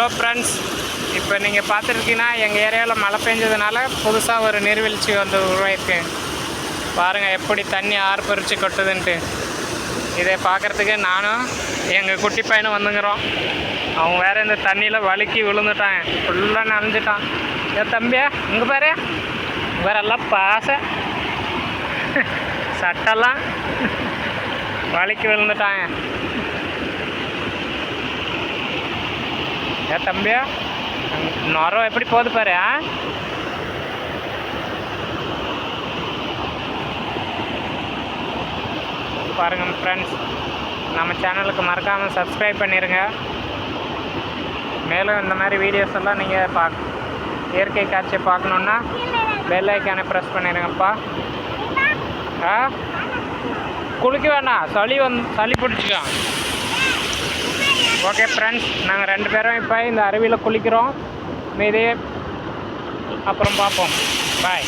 Hello friends, இப்போ நீங்கள் பார்த்துருக்கீங்கன்னா எங்கள் ஏரியாவில் மழை பெஞ்சதுனால புதுசாக ஒரு நீர்வீழ்ச்சி வந்து உருவாயிருக்கு. பாருங்கள் எப்படி தண்ணி ஆர்ப்பரித்து கொட்டுதுன்ட்டு. இதை பார்க்குறதுக்கு நானும் எங்கள் குட்டி பையனும் வந்துங்கிறோம். அவன் வேறு இந்த தண்ணியில் வழுக்கி விழுந்துட்டான், ஃபுல்லாக நனைஞ்சிட்டான். ஏன் தம்பியா இங்கே பாரு, வேறெல்லாம் பாச சட்டெல்லாம் வழுக்கி விழுந்துட்டாங்க. ஏன் தம்பியா நுரம் எப்படி போகுது பாரு. பாருங்கள் ஃப்ரெண்ட்ஸ், நம்ம சேனலுக்கு மறக்காமல் சப்ஸ்கிரைப் பண்ணிடுங்க. மேலும் இந்த மாதிரி வீடியோஸ் எல்லாம் நீங்கள் இயற்கை காட்சியை பார்க்கணுன்னா பெல் ஐக்கானை ப்ரெஸ் பண்ணிடுங்கப்பா. குளிக்க வேண்டாம், சளி பிடிச்சிக்கலாம். ஓகே ஃப்ரெண்ட்ஸ், நாங்கள் 2 பேரும் இப்போ இந்த அருவியில் குளிக்கிறோம். மீதி அப்புறம் பார்ப்போம். பாய்.